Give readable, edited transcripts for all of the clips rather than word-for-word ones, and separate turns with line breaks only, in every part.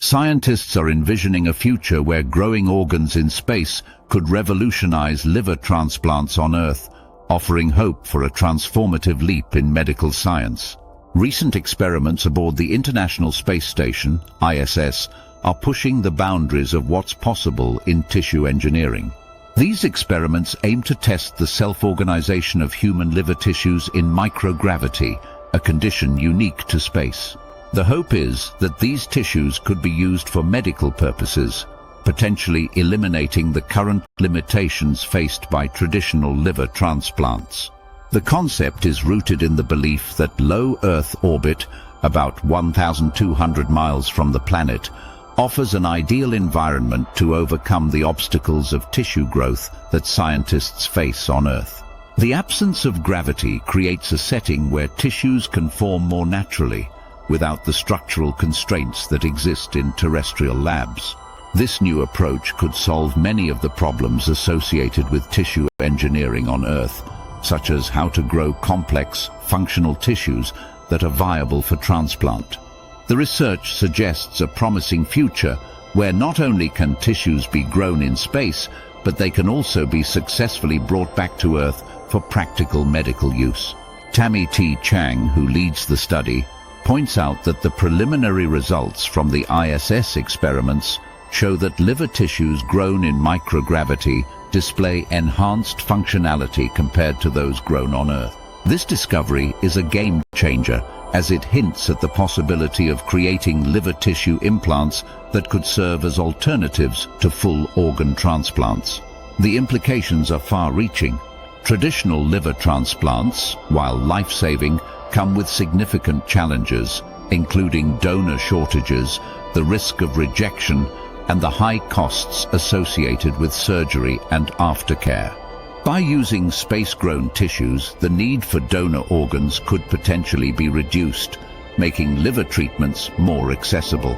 Scientists are envisioning a future where growing organs in space could revolutionize liver transplants on Earth, offering hope for a transformative leap in medical science. Recent experiments aboard the International Space Station, ISS, are pushing the boundaries of what's possible in tissue engineering. These experiments aim to test the self-organization of human liver tissues in microgravity, a condition unique to space. The hope is that these tissues could be used for medical purposes, potentially eliminating the current limitations faced by traditional liver transplants. The concept is rooted in the belief that low Earth orbit, about 1,200 miles from the planet, offers an ideal environment to overcome the obstacles of tissue growth that scientists face on Earth. The absence of gravity creates a setting where tissues can form more naturally, without the structural constraints that exist in terrestrial labs. This new approach could solve many of the problems associated with tissue engineering on Earth, such as how to grow complex, functional tissues that are viable for transplant. The research suggests a promising future where not only can tissues be grown in space, but they can also be successfully brought back to Earth for practical medical use. Tammy T. Chang, who leads the study, points out that the preliminary results from the ISS experiments show that liver tissues grown in microgravity display enhanced functionality compared to those grown on Earth. This discovery is a game changer, as it hints at the possibility of creating liver tissue implants that could serve as alternatives to full organ transplants. The implications are far-reaching. Traditional liver transplants, while life-saving, come with significant challenges, including donor shortages, the risk of rejection, and the high costs associated with surgery and aftercare. By using space-grown tissues, the need for donor organs could potentially be reduced, making liver treatments more accessible.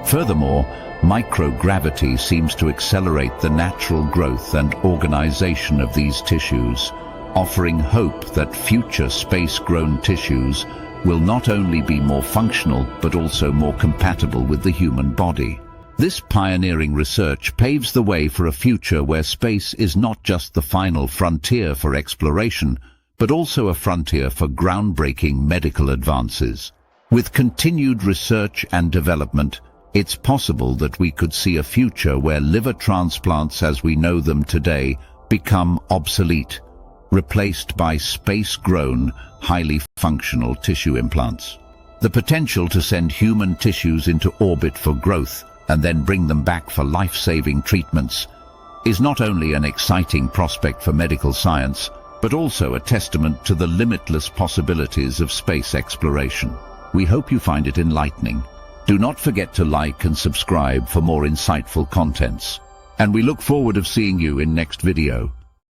Furthermore, microgravity seems to accelerate the natural growth and organization of these tissues, offering hope that future space-grown tissues will not only be more functional but also more compatible with the human body. This pioneering research paves the way for a future where space is not just the final frontier for exploration, but also a frontier for groundbreaking medical advances. With continued research and development, it's possible that we could see a future where liver transplants as we know them today become obsolete, replaced by space-grown, highly functional tissue implants. The potential to send human tissues into orbit for growth and then bring them back for life-saving treatments is not only an exciting prospect for medical science, but also a testament to the limitless possibilities of space exploration. We hope you find it enlightening. Do not forget to like and subscribe for more insightful contents. And we look forward to seeing you in next video.